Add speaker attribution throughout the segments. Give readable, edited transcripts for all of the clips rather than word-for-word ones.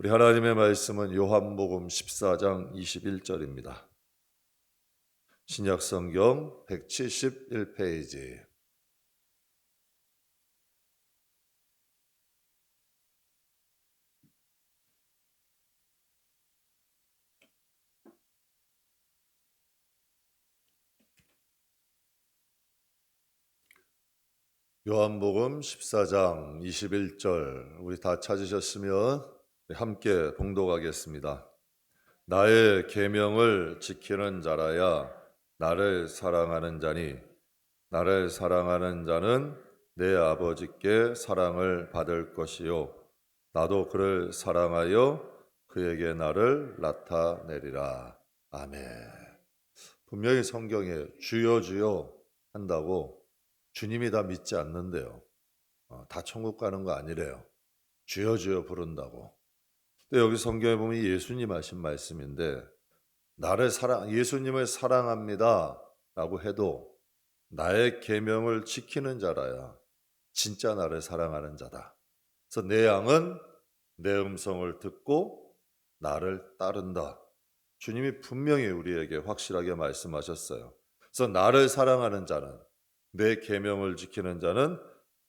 Speaker 1: 우리 하나님의 말씀은 요한복음 14장 21절입니다. 신약성경 171페이지. 요한복음 14장 21절, 우리 다 찾으셨으면 함께 봉독하겠습니다. 나의 계명을 지키는 자라야 나를 사랑하는 자니 나를 사랑하는 자는 내 아버지께 사랑을 받을 것이요 나도 그를 사랑하여 그에게 나를 나타내리라. 아멘. 분명히 성경에 주여 주여 한다고 주님이 다 믿지 않는데요. 다 천국 가는 거 아니래요. 주여 주여 부른다고. 근데 여기 성경에 보면 예수님 하신 말씀인데 예수님을 사랑합니다 라고 해도 나의 계명을 지키는 자라야 진짜 나를 사랑하는 자다. 그래서 내 양은 내 음성을 듣고 나를 따른다. 주님이 분명히 우리에게 확실하게 말씀하셨어요. 그래서 나를 사랑하는 자는, 내 계명을 지키는 자는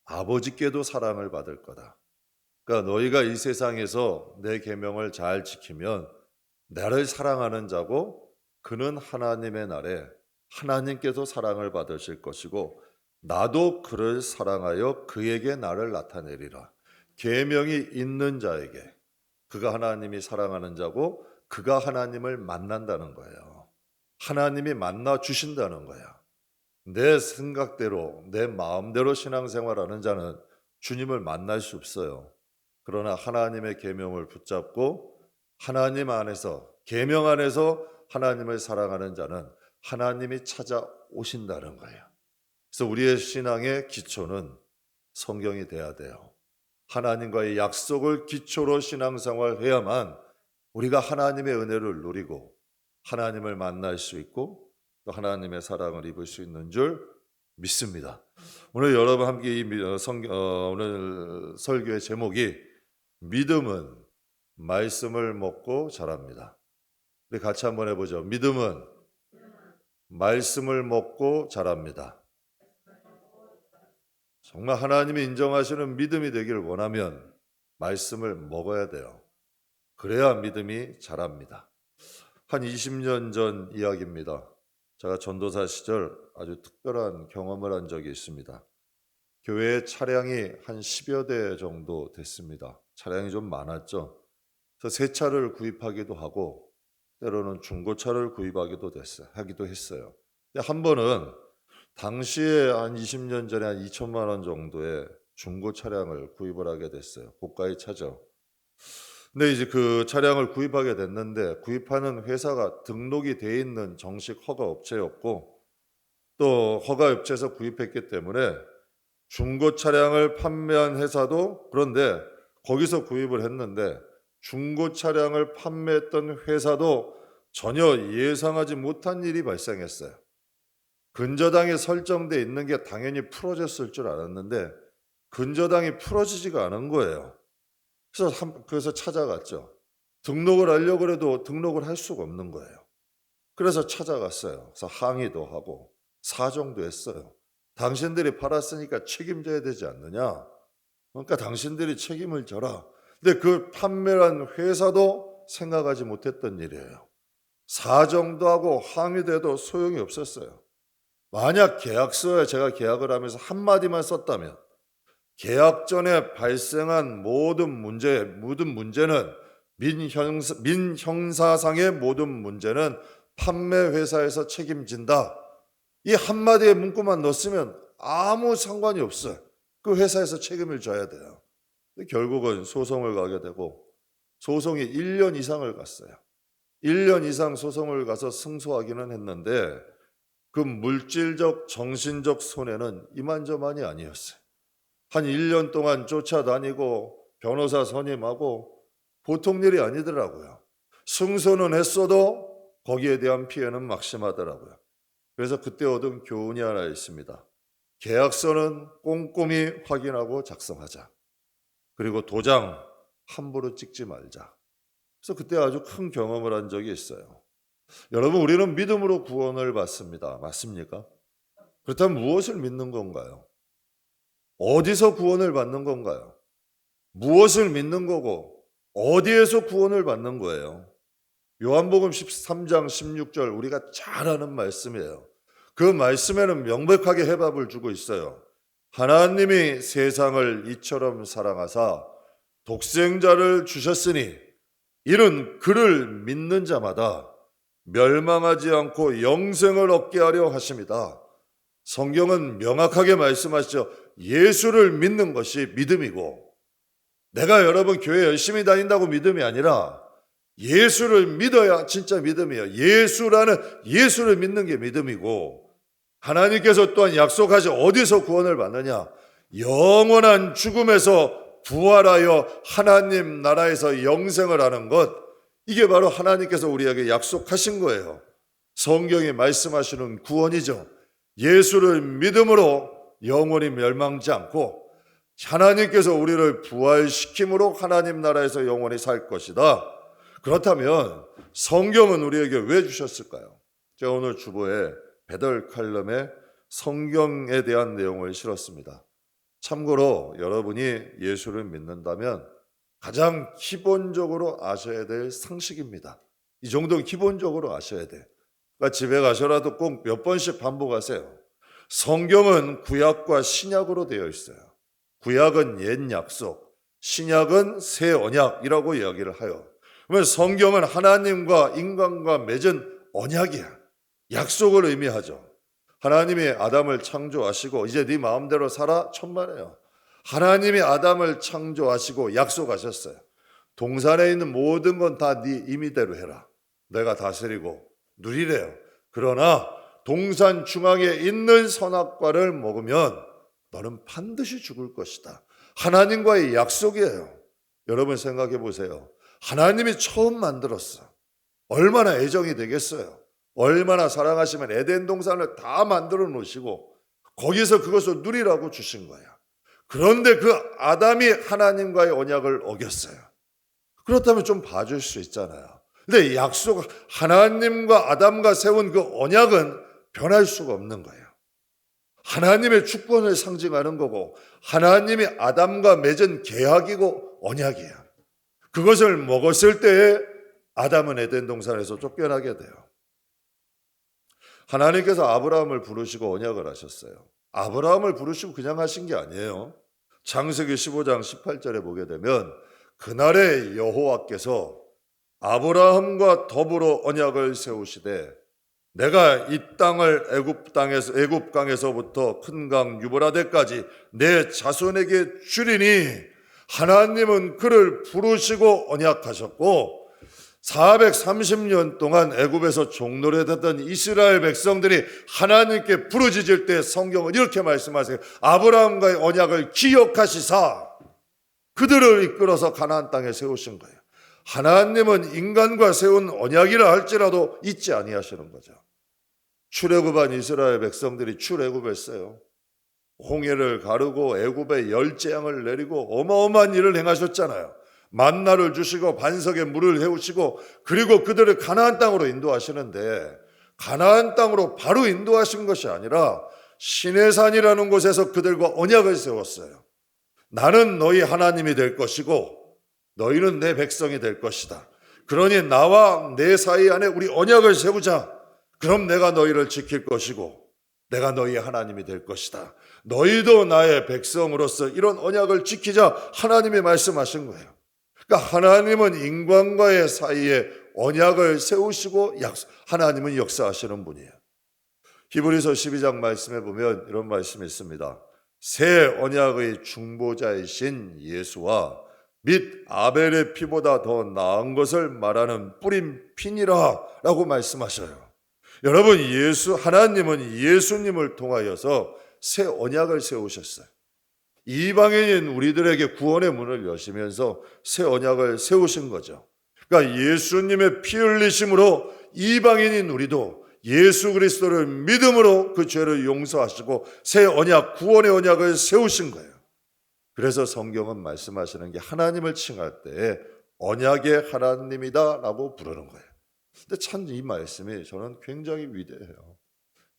Speaker 1: 아버지께도 사랑을 받을 거다. 그러니까 너희가 이 세상에서 내 계명을 잘 지키면 나를 사랑하는 자고 그는 하나님의 날에 하나님께서 사랑을 받으실 것이고 나도 그를 사랑하여 그에게 나를 나타내리라. 계명이 있는 자에게 그가 하나님이 사랑하는 자고 그가 하나님을 만난다는 거예요. 하나님이 만나 주신다는 거야. 내 생각대로 내 마음대로 신앙생활하는 자는 주님을 만날 수 없어요. 그러나 하나님의 계명을 붙잡고 하나님 안에서, 계명 안에서 하나님을 사랑하는 자는 하나님이 찾아오신다는 거예요. 그래서 우리의 신앙의 기초는 성경이 돼야 돼요. 하나님과의 약속을 기초로 신앙생활 해야만 우리가 하나님의 은혜를 누리고 하나님을 만날 수 있고 또 하나님의 사랑을 입을 수 있는 줄 믿습니다. 오늘 여러분 함께 오늘 설교의 제목이 믿음은 말씀을 먹고 자랍니다. 우리 같이 한번 해보죠. 믿음은 말씀을 먹고 자랍니다. 정말 하나님이 인정하시는 믿음이 되기를 원하면 말씀을 먹어야 돼요. 그래야 믿음이 자랍니다. 한 20년 전 이야기입니다. 제가 전도사 시절 아주 특별한 경험을 한 적이 있습니다. 교회에 차량이 한 10여 대 정도 됐습니다. 차량이 좀 많았죠. 그래서 새 차를 구입하기도 하고 때로는 중고차를 구입하기도 했어요. 근데 한 번은 당시에 한 20년 전에 한 2천만 원 정도의 중고 차량을 구입을 하게 됐어요. 고가의 차죠. 근데 이제 그 차량을 구입하게 됐는데 구입하는 회사가 등록이 돼 있는 정식 허가 업체였고 또 허가 업체에서 구입했기 때문에 중고 차량을 판매한 회사도 그런데 거기서 구입을 했는데 중고 차량을 판매했던 회사도 전혀 예상하지 못한 일이 발생했어요. 근저당이 설정돼 있는 게 당연히 풀어졌을 줄 알았는데 근저당이 풀어지지가 않은 거예요. 그래서 찾아갔죠. 등록을 하려고 해도 등록을 할 수가 없는 거예요. 그래서 찾아갔어요. 그래서 항의도 하고 사정도 했어요. 당신들이 팔았으니까 책임져야 되지 않느냐? 그러니까 당신들이 책임을 져라. 근데 그 판매한 회사도 생각하지 못했던 일이에요. 사정도 하고 항의도 해도 소용이 없었어요. 만약 계약서에 제가 계약을 하면서 한마디만 썼다면 계약 전에 발생한 모든 문제는 민형사상의 모든 문제는 판매 회사에서 책임진다. 이 한마디의 문구만 넣었으면 아무 상관이 없어요. 그 회사에서 책임을 져야 돼요. 결국은 소송을 가게 되고 소송이 1년 이상을 갔어요. 1년 이상 소송을 가서 승소하기는 했는데 그 물질적, 정신적 손해는 이만저만이 아니었어요. 한 1년 동안 쫓아다니고 변호사 선임하고 보통 일이 아니더라고요. 승소는 했어도 거기에 대한 피해는 막심하더라고요. 그래서 그때 얻은 교훈이 하나 있습니다. 계약서는 꼼꼼히 확인하고 작성하자. 그리고 도장 함부로 찍지 말자. 그래서 그때 아주 큰 경험을 한 적이 있어요. 여러분, 우리는 믿음으로 구원을 받습니다. 맞습니까? 그렇다면 무엇을 믿는 건가요? 어디서 구원을 받는 건가요? 무엇을 믿는 거고 어디에서 구원을 받는 거예요? 요한복음 13장 16절 우리가 잘 아는 말씀이에요. 그 말씀에는 명백하게 해답을 주고 있어요. 하나님이 세상을 이처럼 사랑하사 독생자를 주셨으니 이는 그를 믿는 자마다 멸망하지 않고 영생을 얻게 하려 하심이다. 성경은 명확하게 말씀하시죠. 예수를 믿는 것이 믿음이고, 내가 여러분 교회 열심히 다닌다고 믿음이 아니라 예수를 믿어야 진짜 믿음이에요. 예수를 믿는 게 믿음이고, 하나님께서 또한 약속하시 어디서 구원을 받느냐? 영원한 죽음에서 부활하여 하나님 나라에서 영생을 하는 것, 이게 바로 하나님께서 우리에게 약속하신 거예요. 성경이 말씀하시는 구원이죠. 예수를 믿음으로 영원히 멸망지 않고 하나님께서 우리를 부활시킴으로 하나님 나라에서 영원히 살 것이다. 그렇다면 성경은 우리에게 왜 주셨을까요? 제가 오늘 주보에 배달 칼럼에 성경에 대한 내용을 실었습니다. 참고로 여러분이 예수를 믿는다면 가장 기본적으로 아셔야 될 상식입니다. 이 정도는 기본적으로 아셔야 돼. 그러니까 집에 가셔라도 꼭 몇 번씩 반복하세요. 성경은 구약과 신약으로 되어 있어요. 구약은 옛 약속, 신약은 새 언약이라고 이야기를 해요. 그러면 성경은 하나님과 인간과 맺은 언약이야. 약속을 의미하죠. 하나님이 아담을 창조하시고 이제 네 마음대로 살아 천만에요. 하나님이 아담을 창조하시고 약속하셨어요. 동산에 있는 모든 건 다 네 임의대로 해라. 내가 다스리고 누리래요. 그러나 동산 중앙에 있는 선악과를 먹으면 너는 반드시 죽을 것이다. 하나님과의 약속이에요. 여러분 생각해 보세요. 하나님이 처음 만들었어. 얼마나 애정이 되겠어요. 얼마나 사랑하시면 에덴 동산을 다 만들어 놓으시고 거기서 그것을 누리라고 주신 거야. 그런데 그 아담이 하나님과의 언약을 어겼어요. 그렇다면 좀 봐줄 수 있잖아요. 근데 약속, 하나님과 아담과 세운 그 언약은 변할 수가 없는 거예요. 하나님의 주권을 상징하는 거고 하나님이 아담과 맺은 계약이고 언약이에요. 그것을 먹었을 때에 아담은 에덴 동산에서 쫓겨나게 돼요. 하나님께서 아브라함을 부르시고 언약을 하셨어요. 아브라함을 부르시고 그냥 하신 게 아니에요. 창세기 15장 18절에 보게 되면 그날에 여호와께서 아브라함과 더불어 언약을 세우시되 내가 이 땅을 애굽강에서부터 큰 강 유브라데까지 내 자손에게 주리니 하나님은 그를 부르시고 언약하셨고 430년 동안 애굽에서 종노릇했던 이스라엘 백성들이 하나님께 부르짖을 때 성경은 이렇게 말씀하세요. 아브라함과의 언약을 기억하시사 그들을 이끌어서 가나안 땅에 세우신 거예요. 하나님은 인간과 세운 언약이라 할지라도 잊지 아니하시는 거죠. 출애굽한 이스라엘 백성들이 출애굽했어요. 홍해를 가르고 애굽에 열재앙을 내리고 어마어마한 일을 행하셨잖아요. 만나를 주시고 반석에 물을 해우시고 그리고 그들을 가나안 땅으로 인도하시는데 가나안 땅으로 바로 인도하신 것이 아니라 시내산이라는 곳에서 그들과 언약을 세웠어요. 나는 너희 하나님이 될 것이고 너희는 내 백성이 될 것이다. 그러니 나와 내 사이 안에 우리 언약을 세우자. 그럼 내가 너희를 지킬 것이고 내가 너희의 하나님이 될 것이다. 너희도 나의 백성으로서 이런 언약을 지키자. 하나님이 말씀하신 거예요. 그러니까 하나님은 인간과의 사이에 언약을 세우시고 하나님은 역사하시는 분이에요. 히브리서 12장 말씀에 보면 이런 말씀이 있습니다. 새 언약의 중보자이신 예수와 및 아벨의 피보다 더 나은 것을 말하는 뿌린 피니라 라고 말씀하셔요. 여러분, 하나님은 예수님을 통하여서 새 언약을 세우셨어요. 이방인인 우리들에게 구원의 문을 여시면서 새 언약을 세우신 거죠. 그러니까 예수님의 피 흘리심으로 이방인인 우리도 예수 그리스도를 믿음으로 그 죄를 용서하시고 새 언약, 구원의 언약을 세우신 거예요. 그래서 성경은 말씀하시는 게 하나님을 칭할 때 언약의 하나님이다라고 부르는 거예요. 근데 참 이 말씀이 저는 굉장히 위대해요.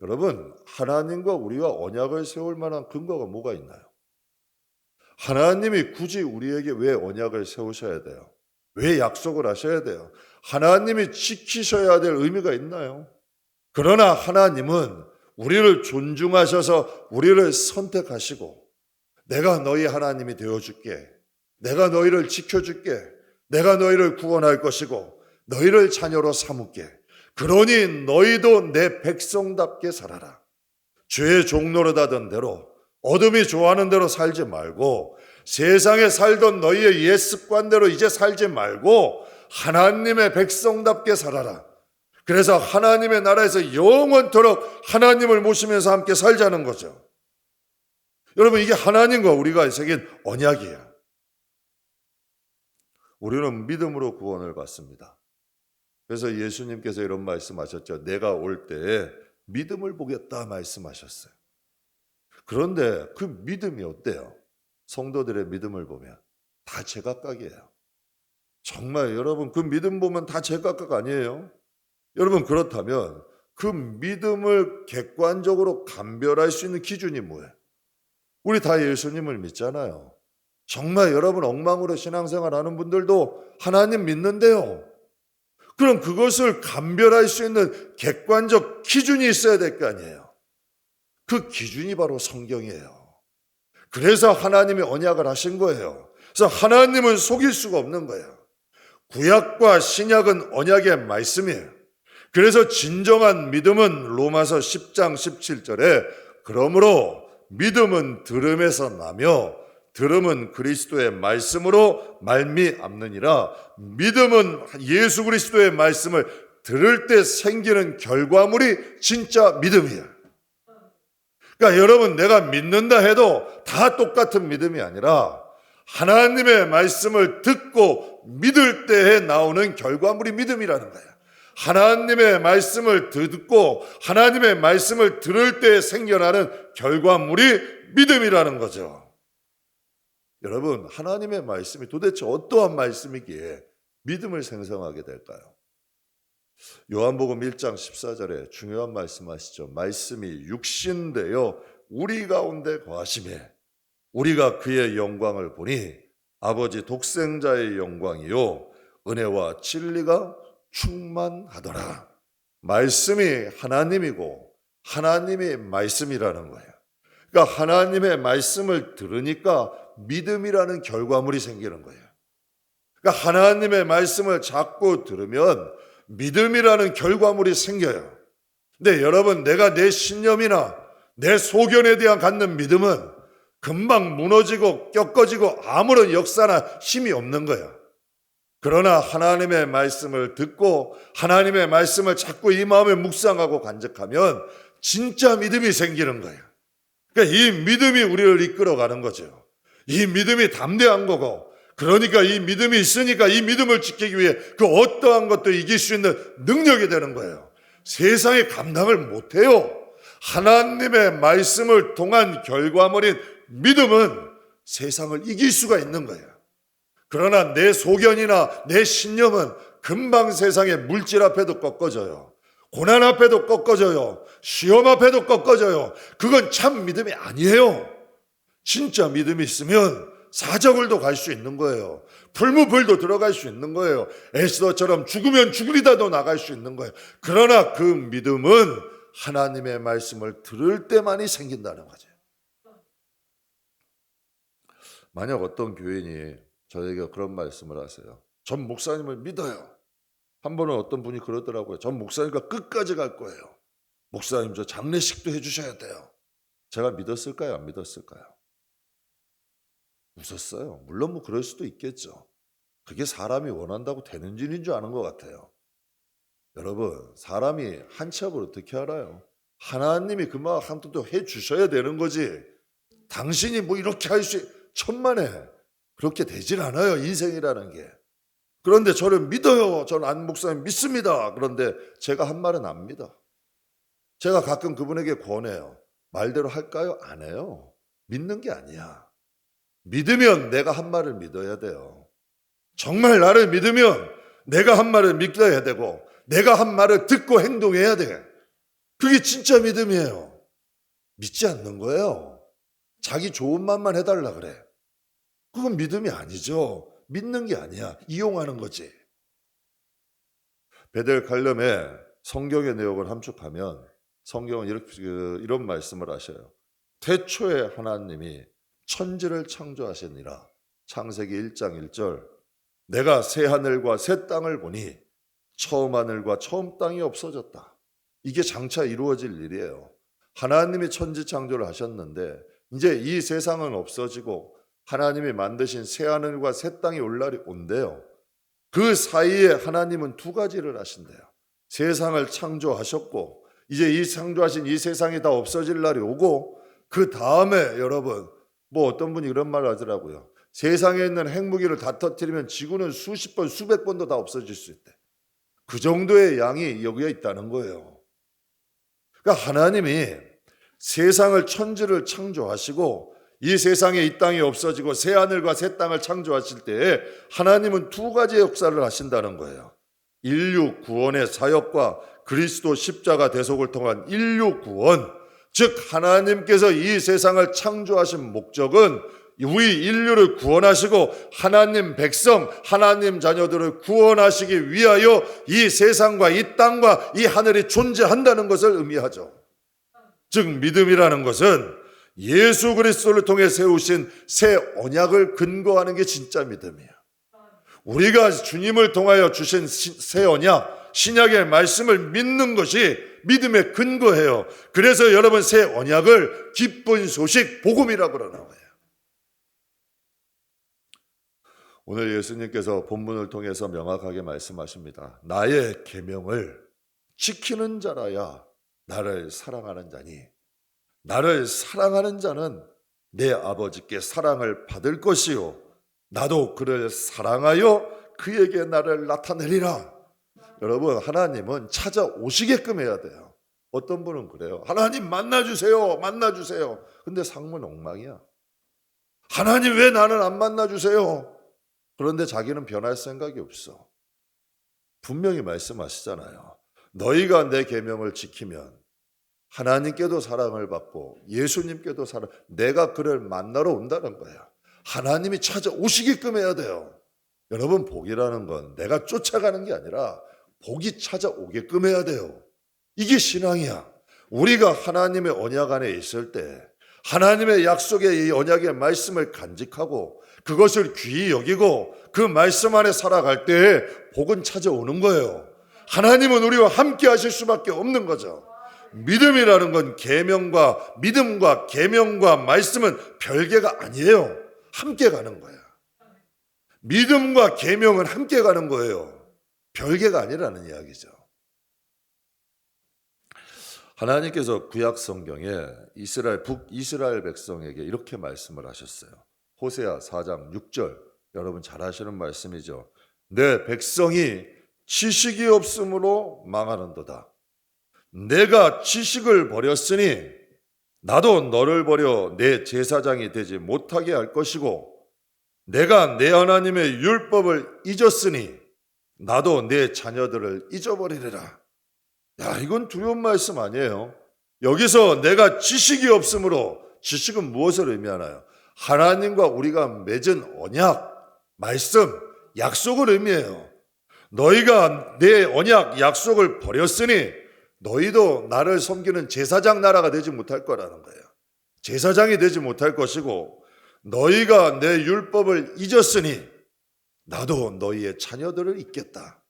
Speaker 1: 여러분, 하나님과 우리가 언약을 세울 만한 근거가 뭐가 있나요? 하나님이 굳이 우리에게 왜 언약을 세우셔야 돼요? 왜 약속을 하셔야 돼요? 하나님이 지키셔야 될 의미가 있나요? 그러나 하나님은 우리를 존중하셔서 우리를 선택하시고 내가 너희 하나님이 되어줄게. 내가 너희를 지켜줄게. 내가 너희를 구원할 것이고 너희를 자녀로 삼을게. 그러니 너희도 내 백성답게 살아라. 죄의 종노릇하던 대로 어둠이 좋아하는 대로 살지 말고 세상에 살던 너희의 옛 습관대로 이제 살지 말고 하나님의 백성답게 살아라. 그래서 하나님의 나라에서 영원토록 하나님을 모시면서 함께 살자는 거죠. 여러분, 이게 하나님과 우리가 새긴 언약이에요. 우리는 믿음으로 구원을 받습니다. 그래서 예수님께서 이런 말씀하셨죠. 내가 올 때에 믿음을 보겠다 말씀하셨어요. 그런데 그 믿음이 어때요? 성도들의 믿음을 보면 다 제각각이에요. 정말 여러분, 그 믿음 보면 다 제각각 아니에요? 여러분, 그렇다면 그 믿음을 객관적으로 감별할 수 있는 기준이 뭐예요? 우리 다 예수님을 믿잖아요. 정말 여러분 엉망으로 신앙생활 하는 분들도 하나님 믿는데요. 그럼 그것을 감별할 수 있는 객관적 기준이 있어야 될 거 아니에요. 그 기준이 바로 성경이에요. 그래서 하나님이 언약을 하신 거예요. 그래서 하나님은 속일 수가 없는 거예요. 구약과 신약은 언약의 말씀이에요. 그래서 진정한 믿음은 로마서 10장 17절에 그러므로 믿음은 들음에서 나며 들음은 그리스도의 말씀으로 말미암느니라. 믿음은 예수 그리스도의 말씀을 들을 때 생기는 결과물이 진짜 믿음이에요. 그러니까 여러분, 내가 믿는다 해도 다 똑같은 믿음이 아니라 하나님의 말씀을 듣고 믿을 때에 나오는 결과물이 믿음이라는 거예요. 하나님의 말씀을 듣고 하나님의 말씀을 들을 때 생겨나는 결과물이 믿음이라는 거죠. 여러분, 하나님의 말씀이 도대체 어떠한 말씀이기에 믿음을 생성하게 될까요? 요한복음 1장 14절에 중요한 말씀하시죠. 말씀이 육신되어 우리 가운데 거하심에 우리가 그의 영광을 보니 아버지 독생자의 영광이요 은혜와 진리가 충만하더라. 말씀이 하나님이고 하나님이 말씀이라는 거예요. 그러니까 하나님의 말씀을 들으니까 믿음이라는 결과물이 생기는 거예요. 그러니까 하나님의 말씀을 자꾸 들으면 믿음이라는 결과물이 생겨요. 근데 여러분, 내가 내 신념이나 내 소견에 대한 갖는 믿음은 금방 무너지고 꺾어지고 아무런 역사나 힘이 없는 거예요. 그러나 하나님의 말씀을 듣고 하나님의 말씀을 자꾸 이 마음에 묵상하고 간직하면 진짜 믿음이 생기는 거예요. 그러니까 이 믿음이 우리를 이끌어가는 거죠. 이 믿음이 담대한 거고, 그러니까 이 믿음이 있으니까 이 믿음을 지키기 위해 그 어떠한 것도 이길 수 있는 능력이 되는 거예요. 세상에 감당을 못해요. 하나님의 말씀을 통한 결과물인 믿음은 세상을 이길 수가 있는 거예요. 그러나 내 소견이나 내 신념은 금방 세상의 물질 앞에도 꺾어져요. 고난 앞에도 꺾어져요. 시험 앞에도 꺾어져요. 그건 참 믿음이 아니에요. 진짜 믿음이 있으면 사정을도 갈 수 있는 거예요. 풀무불도 들어갈 수 있는 거예요. 에스더처럼 죽으면 죽으리다도 나갈 수 있는 거예요. 그러나 그 믿음은 하나님의 말씀을 들을 때만이 생긴다는 거죠. 만약 어떤 교인이 저에게 그런 말씀을 하세요. 전 목사님을 믿어요. 한 번은 어떤 분이 그러더라고요. 전 목사님과 끝까지 갈 거예요. 목사님, 저 장례식도 해주셔야 돼요. 제가 믿었을까요? 안 믿었을까요? 웃었어요. 물론 뭐 그럴 수도 있겠죠. 그게 사람이 원한다고 되는 일인 줄 아는 것 같아요. 여러분, 사람이 한 치 앞을 어떻게 알아요? 하나님이 그 마음 한뜻도 해주셔야 되는 거지. 당신이 뭐 이렇게 할 수, 천만에 그렇게 되질 않아요, 인생이라는 게. 그런데 저를 믿어요. 저는 안 목사님 믿습니다. 그런데 제가 한 말은 안 믿어. 제가 가끔 그분에게 권해요. 말대로 할까요? 안 해요. 믿는 게 아니야. 믿으면 내가 한 말을 믿어야 돼요. 정말 나를 믿으면 내가 한 말을 믿어야 되고 내가 한 말을 듣고 행동해야 돼. 그게 진짜 믿음이에요. 믿지 않는 거예요. 자기 좋은 말만 해달라 그래. 그건 믿음이 아니죠. 믿는 게 아니야. 이용하는 거지. 베델 칼럼의 성경의 내용을 함축하면 성경은 이런 말씀을 하셔요. 태초에 하나님이 천지를 창조하시니라. 창세기 1장 1절. 내가 새 하늘과 새 땅을 보니 처음 하늘과 처음 땅이 없어졌다. 이게 장차 이루어질 일이에요. 하나님이 천지 창조를 하셨는데 이제 이 세상은 없어지고 하나님이 만드신 새 하늘과 새 땅이 올 날이 온대요. 그 사이에 하나님은 두 가지를 하신대요. 세상을 창조하셨고 이제 이 창조하신 이 세상이 다 없어질 날이 오고 그 다음에 여러분 어떤 분이 이런 말을 하더라고요. 세상에 있는 핵무기를 다 터뜨리면 지구는 수십 번 수백 번도 다 없어질 수 있대. 그 정도의 양이 여기에 있다는 거예요. 그러니까 하나님이 세상을 천지를 창조하시고 이 세상에 이 땅이 없어지고 새 하늘과 새 땅을 창조하실 때에 하나님은 두 가지의 역사를 하신다는 거예요. 인류 구원의 사역과 그리스도 십자가 대속을 통한 인류 구원, 즉 하나님께서 이 세상을 창조하신 목적은 우리 인류를 구원하시고 하나님 백성, 하나님 자녀들을 구원하시기 위하여 이 세상과 이 땅과 이 하늘이 존재한다는 것을 의미하죠. 즉 믿음이라는 것은 예수 그리스도를 통해 세우신 새 언약을 근거하는 게 진짜 믿음이에요. 우리가 주님을 통하여 주신 새 언약, 신약의 말씀을 믿는 것이 믿음의 근거예요. 그래서 여러분 새 언약을 기쁜 소식, 복음이라고 그러는 거예요. 오늘 예수님께서 본문을 통해서 명확하게 말씀하십니다. 나의 계명을 지키는 자라야 나를 사랑하는 자니 나를 사랑하는 자는 내 아버지께 사랑을 받을 것이요 나도 그를 사랑하여 그에게 나를 나타내리라. 여러분 하나님은 찾아오시게끔 해야 돼요. 어떤 분은 그래요. 하나님 만나주세요. 만나주세요. 근데 상문 엉망이야. 하나님 왜 나는 안 만나주세요? 그런데 자기는 변할 생각이 없어. 분명히 말씀하시잖아요. 너희가 내 계명을 지키면 하나님께도 사랑을 받고 예수님께도 내가 그를 만나러 온다는 거야. 하나님이 찾아오시게끔 해야 돼요. 여러분 복이라는 건 내가 쫓아가는 게 아니라 복이 찾아오게끔 해야 돼요. 이게 신앙이야. 우리가 하나님의 언약 안에 있을 때 하나님의 약속의 이 언약의 말씀을 간직하고 그것을 귀히 여기고 그 말씀 안에 살아갈 때 복은 찾아오는 거예요. 하나님은 우리와 함께 하실 수밖에 없는 거죠. 믿음이라는 건 믿음과 계명과 말씀은 별개가 아니에요. 함께 가는 거야. 믿음과 계명은 함께 가는 거예요. 별개가 아니라는 이야기죠. 하나님께서 구약 성경에 북이스라엘 백성에게 이렇게 말씀을 하셨어요. 호세아 4장 6절 여러분 잘 아시는 말씀이죠. 내 백성이 지식이 없으므로 망하는도다. 내가 지식을 버렸으니 나도 너를 버려 내 제사장이 되지 못하게 할 것이고 내가 내 하나님의 율법을 잊었으니 나도 내 자녀들을 잊어버리리라. 야, 이건 두려운 말씀 아니에요. 여기서 내가 지식이 없으므로 지식은 무엇을 의미하나요? 하나님과 우리가 맺은 언약, 말씀, 약속을 의미해요. 너희가 내 언약, 약속을 버렸으니 너희도 나를 섬기는 제사장 나라가 되지 못할 거라는 거예요. 제사장이 되지 못할 것이고 너희가 내 율법을 잊었으니 나도 너희의 자녀들을 잊겠다.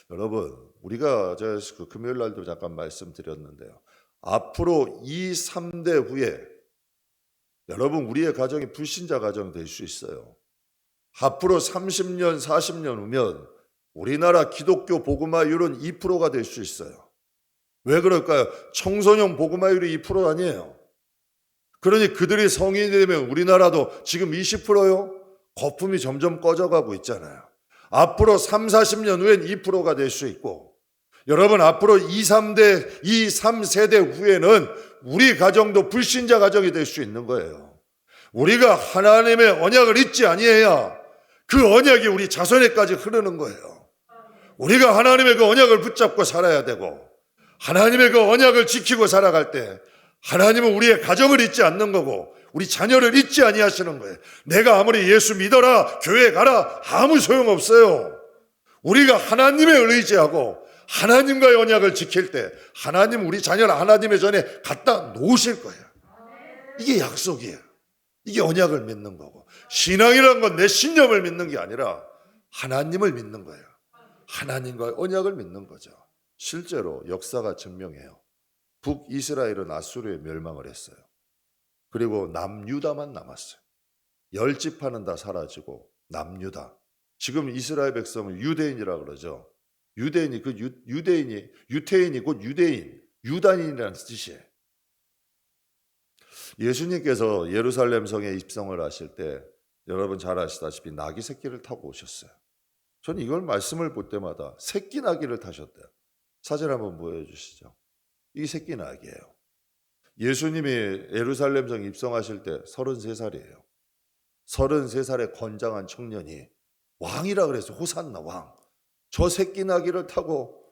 Speaker 1: 여러분 우리가 그 금요일 날도 잠깐 말씀드렸는데요. 앞으로 2, 3대 후에 여러분 우리의 가정이 불신자 가정이 될 수 있어요. 앞으로 30년, 40년 후면 우리나라 기독교 복음화율은 2%가 될 수 있어요. 왜 그럴까요? 청소년 복음화율이 2% 아니에요. 그러니 그들이 성인이 되면 우리나라도 지금 20%요? 거품이 점점 꺼져가고 있잖아요. 앞으로 3, 40년 후엔 2%가 될 수 있고 여러분 앞으로 2, 3세대 후에는 우리 가정도 불신자 가정이 될 수 있는 거예요. 우리가 하나님의 언약을 잊지 아니해야 그 언약이 우리 자손에까지 흐르는 거예요. 우리가 하나님의 그 언약을 붙잡고 살아야 되고 하나님의 그 언약을 지키고 살아갈 때 하나님은 우리의 가정을 잊지 않는 거고 우리 자녀를 잊지 아니하시는 거예요. 내가 아무리 예수 믿어라, 교회 가라 아무 소용없어요. 우리가 하나님의 의지하고 하나님과의 언약을 지킬 때 하나님 우리 자녀를 하나님의 전에 갖다 놓으실 거예요. 이게 약속이에요. 이게 언약을 믿는 거고 신앙이라는 건 내 신념을 믿는 게 아니라 하나님을 믿는 거예요. 하나님과의 언약을 믿는 거죠. 실제로 역사가 증명해요. 북이스라엘은 아수르에 멸망을 했어요. 그리고 남유다만 남았어요. 10지파는 다 사라지고 남유다. 지금 이스라엘 백성을 유대인이라고 그러죠. 유대인이 유태인이 곧 유대인, 유다인이라는 뜻이에요. 예수님께서 예루살렘 성에 입성을 하실 때 여러분 잘 아시다시피 나귀 새끼를 타고 오셨어요. 저는 이걸 말씀을 볼 때마다 새끼 나귀를 타셨대요. 사진 한번 보여주시죠. 이 새끼 나귀예요. 예수님이 예루살렘 성에 입성하실 때 33살이에요. 33살의 건장한 청년이 왕이라 그래서 호산나 왕. 저 새끼 나귀를 타고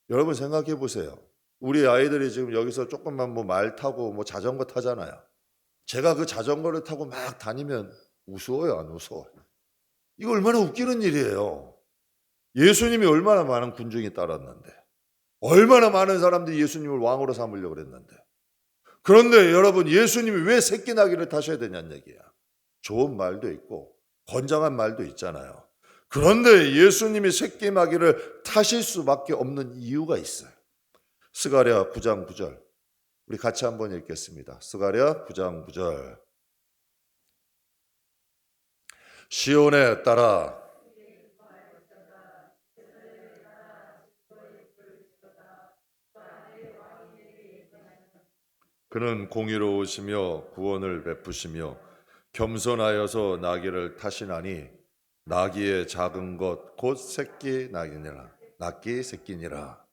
Speaker 1: 여러분 생각해 보세요. 우리 아이들이 지금 여기서 조금만 말 타고 자전거 타잖아요. 제가 그 자전거를 타고 막 다니면 우스워요, 안 우스워요? 이거 얼마나 웃기는 일이에요. 예수님이 얼마나 많은 군중이 따랐는데 얼마나 많은 사람들이 예수님을 왕으로 삼으려고 그랬는데 그런데 여러분 예수님이 왜 새끼 나귀를 타셔야 되냐는 얘기야. 좋은 말도 있고 건장한 말도 있잖아요. 그런데 예수님이 새끼 나귀를 타실 수밖에 없는 이유가 있어요. 스가랴 9장 9절 우리 같이 한번 읽겠습니다. 스가랴 9장 9절 시온에 따라 그는 공의로우시며 구원을 베푸시며 겸손하여서 나귀를 타시나니 나귀의 작은 것 곧 새끼 나귀니라. 낫기 새끼니라.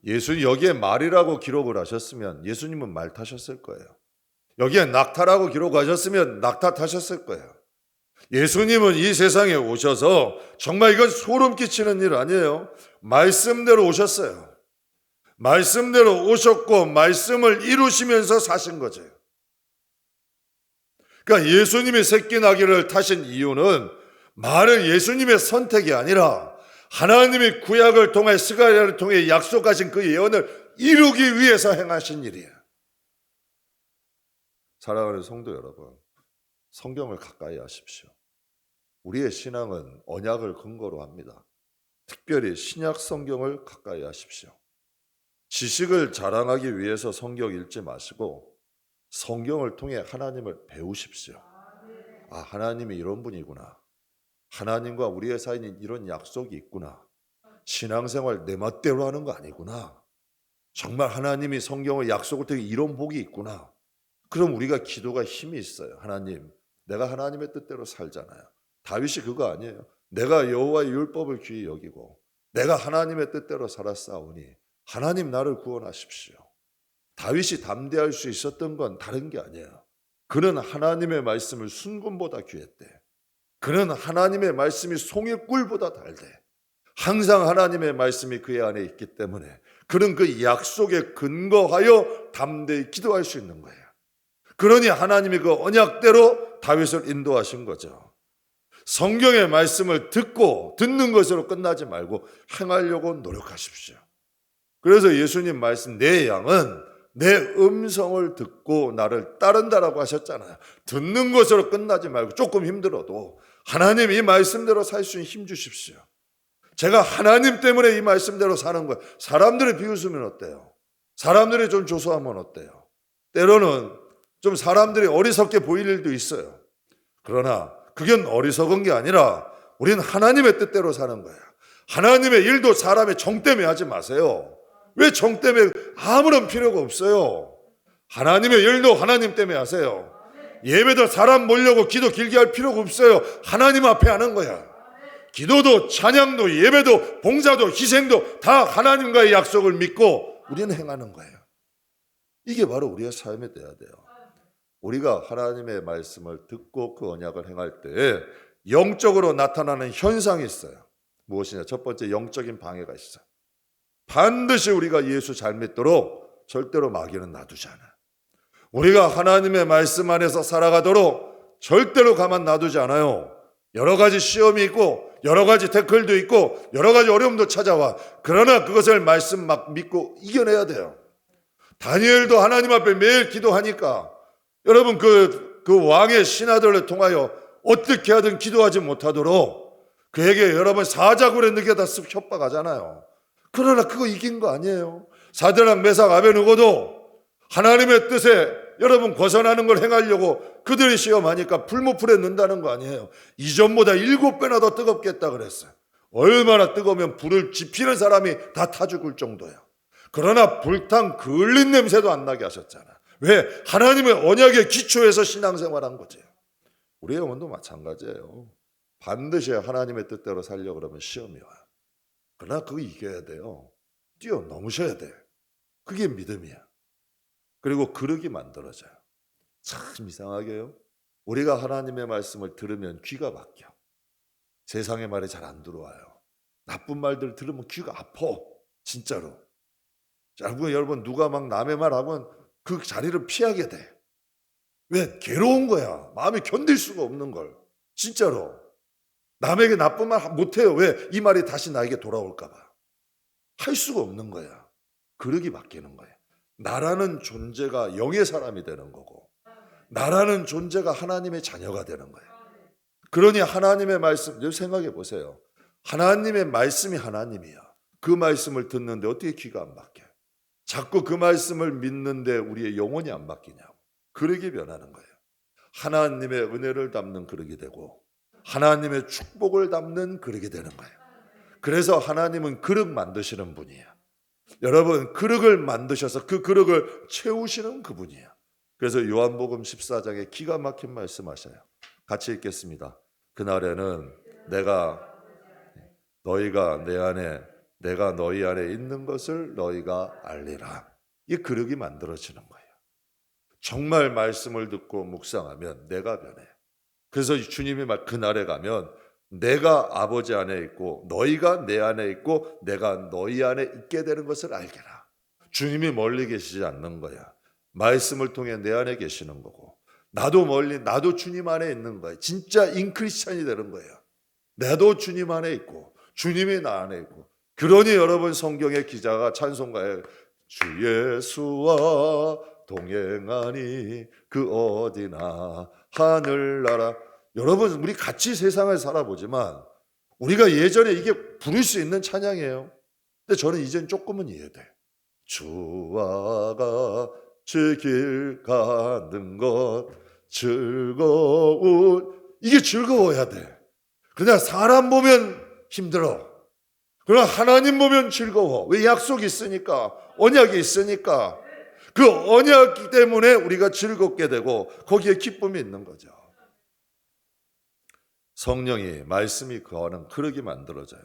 Speaker 1: 예수님 여기에 말이라고 기록을 하셨으면 예수님은 말 타셨을 거예요. 여기에 낙타라고 기록하셨으면 낙타 타셨을 거예요. 예수님은 이 세상에 오셔서 정말 이건 소름 끼치는 일 아니에요. 말씀대로 오셨어요. 말씀대로 오셨고 말씀을 이루시면서 사신 거죠. 그러니까 예수님이 새끼 나귀를 타신 이유는 말은 예수님의 선택이 아니라 하나님의 구약을 통해 스가랴를 통해 약속하신 그 예언을 이루기 위해서 행하신 일이에요. 사랑하는 성도 여러분, 성경을 가까이 하십시오. 우리의 신앙은 언약을 근거로 합니다. 특별히 신약 성경을 가까이 하십시오. 지식을 자랑하기 위해서 성경 읽지 마시고 성경을 통해 하나님을 배우십시오. 아, 하나님이 이런 분이구나. 하나님과 우리의 사이는 이런 약속이 있구나. 신앙생활 내 멋대로 하는 거 아니구나. 정말 하나님이 성경의 약속을 통해 이런 복이 있구나. 그럼 우리가 기도가 힘이 있어요. 하나님, 내가 하나님의 뜻대로 살잖아요. 다윗이 그거 아니에요. 내가 여호와의 율법을 귀히 여기고 내가 하나님의 뜻대로 살았사오니 하나님 나를 구원하십시오. 다윗이 담대할 수 있었던 건 다른 게 아니에요. 그는 하나님의 말씀을 순금보다 귀했대. 그는 하나님의 말씀이 송이꿀보다 달대. 항상 하나님의 말씀이 그의 안에 있기 때문에 그는 그 약속에 근거하여 담대히 기도할 수 있는 거예요. 그러니 하나님이 그 언약대로 다윗을 인도하신 거죠. 성경의 말씀을 듣는 것으로 끝나지 말고 행하려고 노력하십시오. 그래서 예수님 말씀 내 양은 내 음성을 듣고 나를 따른다라고 하셨잖아요. 듣는 것으로 끝나지 말고 조금 힘들어도 하나님 이 말씀대로 살 수 있는 힘 주십시오. 제가 하나님 때문에 이 말씀대로 사는 거예요. 사람들이 비웃으면 어때요? 사람들이 좀 조소하면 어때요? 때로는 좀 사람들이 어리석게 보일 일도 있어요. 그러나 그건 어리석은 게 아니라 우리는 하나님의 뜻대로 사는 거예요. 하나님의 일도 사람의 정 때문에 하지 마세요. 왜 정 때문에? 아무런 필요가 없어요. 하나님의 일도 하나님 때문에 하세요. 예배도 사람 모려고 기도 길게 할 필요가 없어요. 하나님 앞에 하는 거야. 기도도 찬양도 예배도 봉사도 희생도 다 하나님과의 약속을 믿고 우리는 행하는 거예요. 이게 바로 우리의 삶이 돼야 돼요. 우리가 하나님의 말씀을 듣고 그 언약을 행할 때 영적으로 나타나는 현상이 있어요. 무엇이냐? 첫 번째, 영적인 방해가 있어요. 반드시 우리가 예수 잘 믿도록 절대로 마귀는 놔두지 않아요. 우리가 하나님의 말씀 안에서 살아가도록 절대로 가만 놔두지 않아요. 여러 가지 시험이 있고 여러 가지 태클도 있고 여러 가지 어려움도 찾아와. 그러나 그것을 말씀 막 믿고 이겨내야 돼요. 다니엘도 하나님 앞에 매일 기도하니까 여러분 그 왕의 신하들을 통하여 어떻게 하든 기도하지 못하도록 그에게 여러분 사자굴에 넣게다 쓱 협박하잖아요. 그러나 그거 이긴 거 아니에요. 사드락 메삭 아벤느고도 하나님의 뜻에 여러분 벗어나는 걸 행하려고 그들이 시험하니까 풀무풀에 넣는다는 거 아니에요. 이전보다 7배나 더 뜨겁게 했다 그랬어요. 얼마나 뜨거우면 불을 지피는 사람이 다 타 죽을 정도예요. 그러나 불탕 그을린 냄새도 안 나게 하셨잖아. 왜? 하나님의 언약의 기초에서 신앙생활한 거지. 우리의 영혼도 마찬가지예요. 반드시 하나님의 뜻대로 살려고 그러면 시험이 와요. 그러나 그거 이겨야 돼요. 뛰어넘으셔야 돼. 그게 믿음이야. 그리고 그릇이 만들어져요. 참 이상하게요. 우리가 하나님의 말씀을 들으면 귀가 막혀. 세상의 말이 잘 안 들어와요. 나쁜 말들 들으면 귀가 아파. 진짜로. 여러분 누가 막 남의 말하면 그 자리를 피하게 돼. 왜? 괴로운 거야. 마음이 견딜 수가 없는 걸. 진짜로. 남에게 나쁜 말 못해요. 왜? 이 말이 다시 나에게 돌아올까 봐. 할 수가 없는 거야. 그릇이 바뀌는 거야. 나라는 존재가 영의 사람이 되는 거고 나라는 존재가 하나님의 자녀가 되는 거예요. 그러니 하나님의 말씀, 생각해 보세요. 하나님의 말씀이 하나님이야. 그 말씀을 듣는데 어떻게 귀가 안 막혀? 자꾸 그 말씀을 믿는데 우리의 영혼이 안 바뀌냐고. 그릇이 변하는 거예요. 하나님의 은혜를 담는 그릇이 되고 하나님의 축복을 담는 그릇이 되는 거예요. 그래서 하나님은 그릇 만드시는 분이에요. 여러분 그릇을 만드셔서 그 그릇을 채우시는 그분이에요. 그래서 요한복음 14장에 기가 막힌 말씀하셔요. 같이 읽겠습니다. 그날에는 너희가 내 안에 내가 너희 안에 있는 것을 너희가 알리라. 이 그릇이 만들어지는 거예요. 정말 말씀을 듣고 묵상하면 내가 변해. 그래서 주님이 그날에 가면 내가 아버지 안에 있고 너희가 내 안에 있고 내가 너희 안에 있게 되는 것을 알게라. 주님이 멀리 계시지 않는 거야. 말씀을 통해 내 안에 계시는 거고 나도 주님 안에 있는 거야. 진짜 인크리스찬이 되는 거예요. 나도 주님 안에 있고 주님이 나 안에 있고. 그러니 여러분 성경의 기자가 찬송가에 주 예수와 동행하니 그 어디나 하늘나라. 여러분 우리 같이 세상을 살아보지만 우리가 예전에 이게 부를 수 있는 찬양이에요. 근데 저는 이젠 조금은 이해돼. 주와 같이 길 가는 것 즐거운, 이게 즐거워야 돼. 그러나 사람 보면 힘들어. 그러나 하나님 보면 즐거워. 왜? 약속이 있으니까, 언약이 있으니까. 그 언약 때문에 우리가 즐겁게 되고 거기에 기쁨이 있는 거죠. 성령이 말씀이 거하는 그릇이 만들어져요.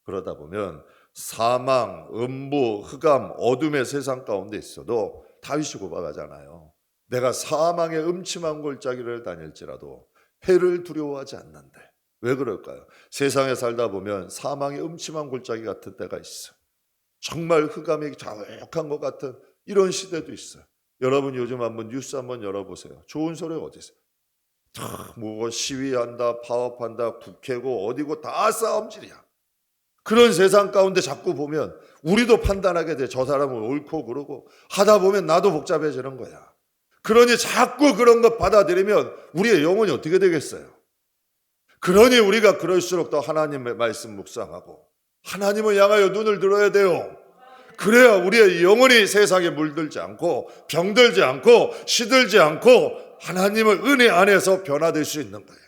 Speaker 1: 그러다 보면 사망, 음부, 흑암, 어둠의 세상 가운데 있어도 다윗이 고백하잖아요. 내가 사망의 음침한 골짜기를 다닐지라도 해를 두려워하지 않는데. 왜 그럴까요? 세상에 살다 보면 사망의 음침한 골짜기 같은 때가 있어. 정말 흑암이 자욱한 것 같은 이런 시대도 있어요. 여러분 요즘 한번 뉴스 한번 열어보세요. 좋은 소리가 어디 있어요? 뭐 시위한다, 파업한다, 국회고 어디고 다 싸움질이야. 그런 세상 가운데 자꾸 보면 우리도 판단하게 돼. 저 사람은 옳고 그러고 하다 보면 나도 복잡해지는 거야. 그러니 자꾸 그런 것 받아들이면 우리의 영혼이 어떻게 되겠어요? 그러니 우리가 그럴수록 더 하나님의 말씀 묵상하고 하나님을 향하여 눈을 들어야 돼요. 그래야 우리의 영혼이 세상에 물들지 않고 병들지 않고 시들지 않고 하나님의 은혜 안에서 변화될 수 있는 거예요.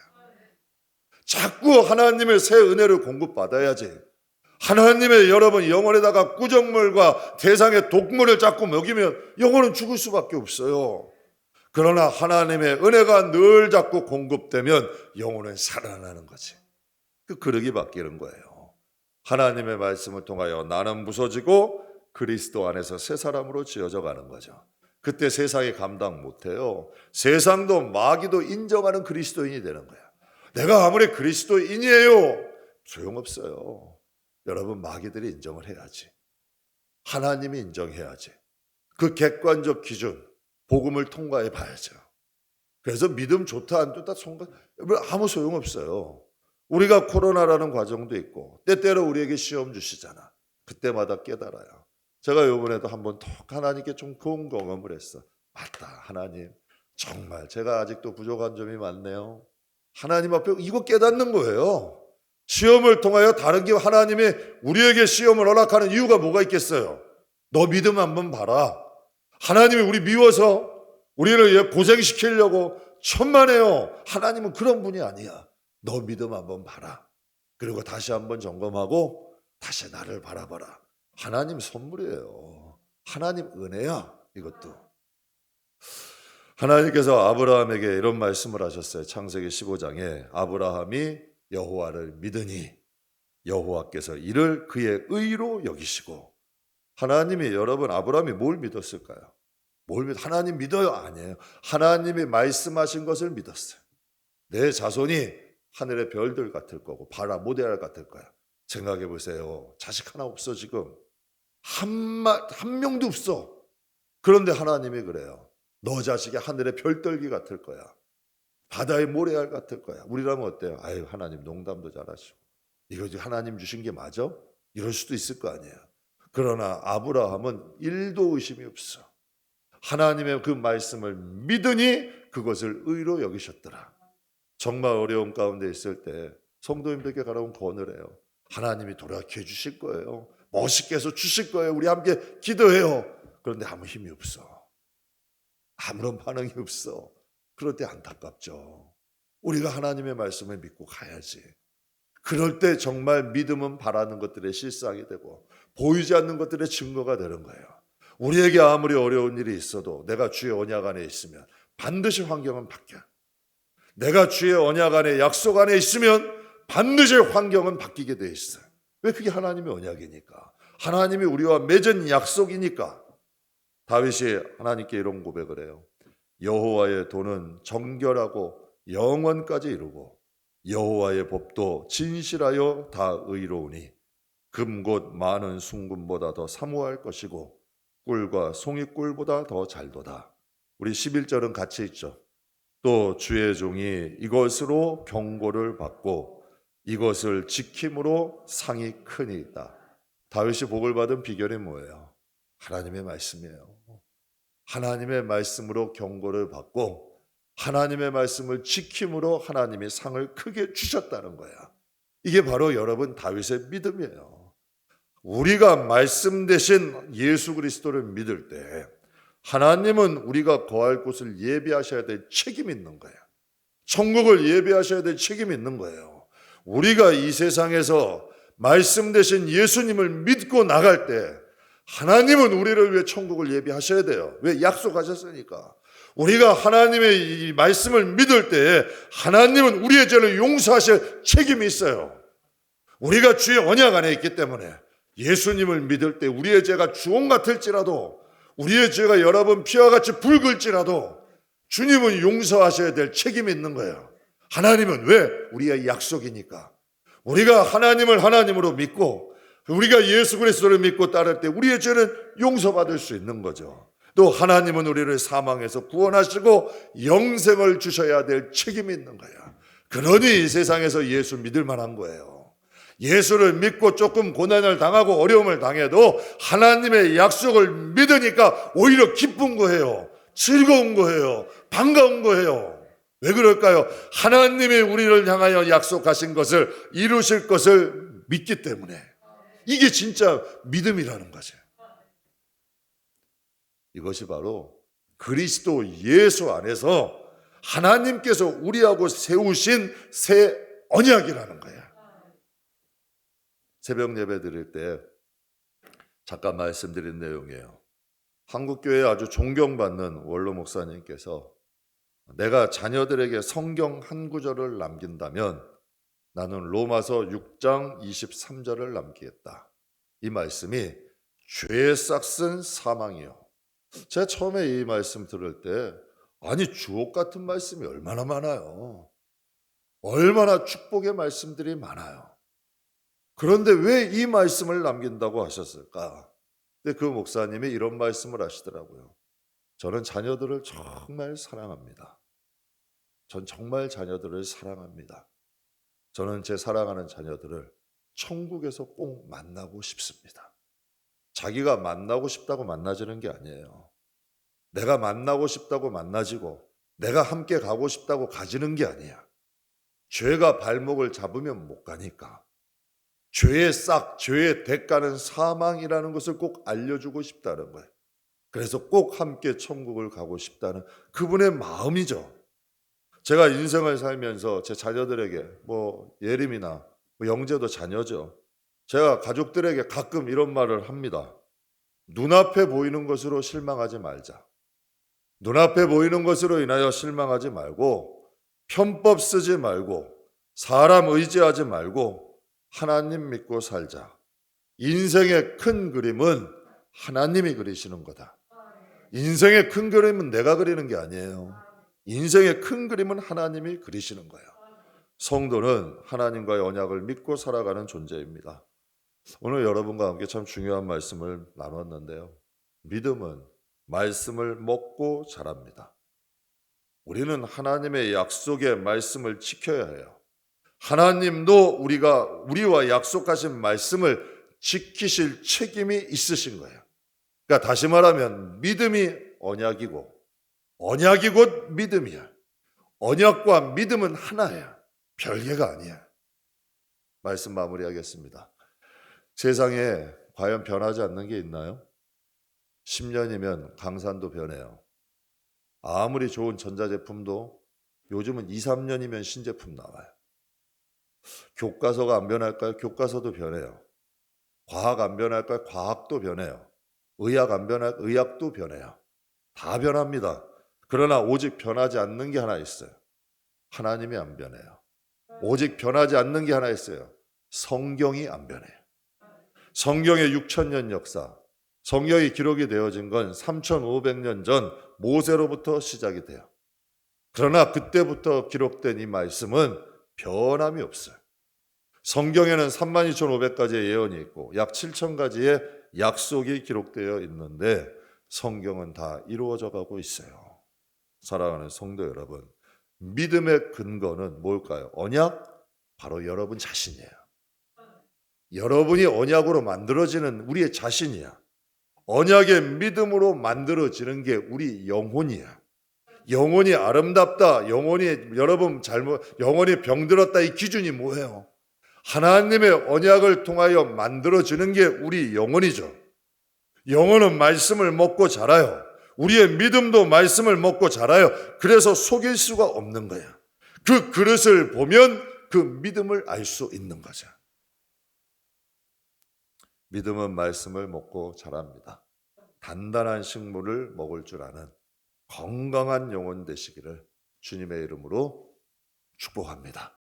Speaker 1: 자꾸 하나님의 새 은혜를 공급받아야지. 하나님의 여러분 영혼에다가 꾸정물과 대상의 독물을 자꾸 먹이면 영혼은 죽을 수밖에 없어요. 그러나 하나님의 은혜가 늘 자꾸 공급되면 영혼은 살아나는 거지. 그 그릇이 바뀌는 거예요. 하나님의 말씀을 통하여 나는 부서지고 그리스도 안에서 새 사람으로 지어져 가는 거죠. 그때 세상이 감당 못해요. 세상도 마귀도 인정하는 그리스도인이 되는 거야. 내가 아무리 그리스도인이에요. 소용없어요. 여러분, 마귀들이 인정을 해야지. 하나님이 인정해야지. 그 객관적 기준, 복음을 통과해 봐야죠. 그래서 믿음 좋다 안 좋다 아무 소용없어요. 우리가 코로나라는 과정도 있고 때때로 우리에게 시험 주시잖아. 그때마다 깨달아요. 제가 이번에도 한번 톡 하나님께 좀 좋은 경험을 했어. 맞다, 하나님. 정말 제가 아직도 부족한 점이 많네요. 하나님 앞에 이거 깨닫는 거예요. 시험을 통하여 다른 게 하나님이 우리에게 시험을 허락하는 이유가 뭐가 있겠어요? 너 믿음 한번 봐라. 하나님이 우리 미워서 우리를 고생시키려고 천만에요. 하나님은 그런 분이 아니야. 너 믿음 한번 봐라. 그리고 다시 한번 점검하고 다시 나를 바라봐라. 하나님 선물이에요. 하나님 은혜야, 이것도. 하나님께서 아브라함에게 이런 말씀을 하셨어요. 창세기 15장에 아브라함이 여호와를 믿으니 여호와께서 이를 그의 의로 여기시고. 하나님이, 여러분, 아브라함이 뭘 믿었을까요? 하나님 믿어요? 아니에요. 하나님이 말씀하신 것을 믿었어요. 내 자손이 하늘의 별들 같을 거고 바라 모데알 같을 거야. 생각해 보세요. 자식 하나 없어 지금. 한 명도 없어. 그런데 하나님이 그래요. 너 자식이 하늘의 별떨기 같을 거야. 바다의 모래알 같을 거야. 우리라면 어때요? 아유, 하나님 농담도 잘하시고. 이거 하나님 주신 게 맞아? 이럴 수도 있을 거 아니에요. 그러나 아브라함은 1도 의심이 없어. 하나님의 그 말씀을 믿으니 그것을 의로 여기셨더라. 정말 어려운 가운데 있을 때 성도님들께 가라고 권을 해요. 하나님이 돌아켜 주실 거예요. 멋있게 해서 주실 거예요. 우리 함께 기도해요. 그런데 아무 힘이 없어. 아무런 반응이 없어. 그럴 때 안타깝죠. 우리가 하나님의 말씀을 믿고 가야지. 그럴 때 정말 믿음은 바라는 것들의 실상이 되고 보이지 않는 것들의 증거가 되는 거예요. 우리에게 아무리 어려운 일이 있어도 내가 주의 언약 안에 있으면 반드시 환경은 바뀌어. 내가 주의 언약 안에, 약속 안에 있으면 반드시 환경은 바뀌게 돼 있어요. 왜? 그게 하나님의 언약이니까. 하나님이 우리와 맺은 약속이니까. 다윗이 하나님께 이런 고백을 해요. 여호와의 도는 정결하고 영원까지 이루고 여호와의 법도 진실하여 다 의로우니 금 곧 많은 순금보다 더 사모할 것이고 꿀과 송이꿀보다 더 잘도다. 우리 11절은 같이 있죠. 또 주의 종이 이것으로 경고를 받고 이것을 지킴으로 상이 크니이다. 다윗이 복을 받은 비결이 뭐예요? 하나님의 말씀이에요. 하나님의 말씀으로 경고를 받고 하나님의 말씀을 지킴으로 하나님이 상을 크게 주셨다는 거야. 이게 바로 여러분 다윗의 믿음이에요. 우리가 말씀 대신 예수 그리스도를 믿을 때 하나님은 우리가 거할 곳을 예비하셔야 될 책임이 있는 거예요. 천국을 예비하셔야 될 책임이 있는 거예요. 우리가 이 세상에서 말씀 대신 예수님을 믿고 나갈 때 하나님은 우리를 위해 천국을 예비하셔야 돼요. 왜? 약속하셨으니까. 우리가 하나님의 이 말씀을 믿을 때 하나님은 우리의 죄를 용서하실 책임이 있어요. 우리가 주의 언약 안에 있기 때문에 예수님을 믿을 때 우리의 죄가 주홍 같을지라도 우리의 죄가 여러분 피와 같이 붉을지라도 주님은 용서하셔야 될 책임이 있는 거예요. 하나님은 왜? 우리의 약속이니까. 우리가 하나님을 하나님으로 믿고 우리가 예수 그리스도를 믿고 따를 때 우리의 죄는 용서받을 수 있는 거죠. 또 하나님은 우리를 사망에서 구원하시고 영생을 주셔야 될 책임이 있는 거예요. 그러니 이 세상에서 예수 믿을 만한 거예요. 예수를 믿고 조금 고난을 당하고 어려움을 당해도 하나님의 약속을 믿으니까 오히려 기쁜 거예요. 즐거운 거예요. 반가운 거예요. 왜 그럴까요? 하나님이 우리를 향하여 약속하신 것을 이루실 것을 믿기 때문에. 이게 진짜 믿음이라는 거죠. 이것이 바로 그리스도 예수 안에서 하나님께서 우리하고 세우신 새 언약이라는 거야. 새벽 예배 드릴 때 잠깐 말씀드린 내용이에요. 한국교회에 아주 존경받는 원로 목사님께서 내가 자녀들에게 성경 한 구절을 남긴다면 나는 로마서 6장 23절을 남기겠다. 이 말씀이 죄의 싹은 사망이요. 제가 처음에 이 말씀 들을 때 아니 주옥 같은 말씀이 얼마나 많아요. 얼마나 축복의 말씀들이 많아요. 그런데 왜 이 말씀을 남긴다고 하셨을까? 근데 그 목사님이 이런 말씀을 하시더라고요. 저는 자녀들을 정말 사랑합니다. 전 정말 자녀들을 사랑합니다. 저는 제 사랑하는 자녀들을 천국에서 꼭 만나고 싶습니다. 자기가 만나고 싶다고 만나지는 게 아니에요. 내가 만나고 싶다고 만나지고 내가 함께 가고 싶다고 가지는 게 아니야. 죄가 발목을 잡으면 못 가니까. 죄의 싹, 죄의 대가는 사망이라는 것을 꼭 알려주고 싶다는 거예요. 그래서 꼭 함께 천국을 가고 싶다는 그분의 마음이죠. 제가 인생을 살면서 제 자녀들에게 예림이나 영재도 자녀죠. 제가 가족들에게 가끔 이런 말을 합니다. 눈앞에 보이는 것으로 실망하지 말자. 눈앞에 보이는 것으로 인하여 실망하지 말고 편법 쓰지 말고 사람 의지하지 말고 하나님 믿고 살자. 인생의 큰 그림은 하나님이 그리시는 거다. 인생의 큰 그림은 내가 그리는 게 아니에요. 인생의 큰 그림은 하나님이 그리시는 거예요. 성도는 하나님과의 언약을 믿고 살아가는 존재입니다. 오늘 여러분과 함께 참 중요한 말씀을 나눴는데요. 믿음은 말씀을 먹고 자랍니다. 우리는 하나님의 약속의 말씀을 지켜야 해요. 하나님도 우리와 약속하신 말씀을 지키실 책임이 있으신 거예요. 그러니까 다시 말하면 믿음이 언약이고 언약이 곧 믿음이야. 언약과 믿음은 하나야. 별개가 아니야. 말씀 마무리하겠습니다. 세상에 과연 변하지 않는 게 있나요? 10년이면 강산도 변해요. 아무리 좋은 전자제품도 요즘은 2, 3년이면 신제품 나와요. 교과서가 안 변할까요? 교과서도 변해요. 과학 안 변할까요? 과학도 변해요. 의학 안 변할까요? 의학도 변해요. 다 변합니다. 그러나 오직 변하지 않는 게 하나 있어요. 하나님이 안 변해요. 오직 변하지 않는 게 하나 있어요. 성경이 안 변해요. 성경의 6,000년 역사, 성경이 기록이 되어진 건 3,500년 전 모세로부터 시작이 돼요. 그러나 그때부터 기록된 이 말씀은 변함이 없어요. 성경에는 32,500가지의 예언이 있고 약 7,000가지의 약속이 기록되어 있는데 성경은 다 이루어져 가고 있어요. 사랑하는 성도 여러분, 믿음의 근거는 뭘까요? 언약? 바로 여러분 자신이에요. 여러분이 언약으로 만들어지는 우리의 자신이야. 언약의 믿음으로 만들어지는 게 우리 영혼이야. 영혼이 아름답다, 영혼이 병들었다, 이 기준이 뭐예요? 하나님의 언약을 통하여 만들어지는 게 우리 영혼이죠. 영혼은 말씀을 먹고 자라요. 우리의 믿음도 말씀을 먹고 자라요. 그래서 속일 수가 없는 거야. 그 그릇을 보면 그 믿음을 알 수 있는 거죠. 믿음은 말씀을 먹고 자랍니다. 단단한 식물을 먹을 줄 아는 건강한 영혼 되시기를 주님의 이름으로 축복합니다.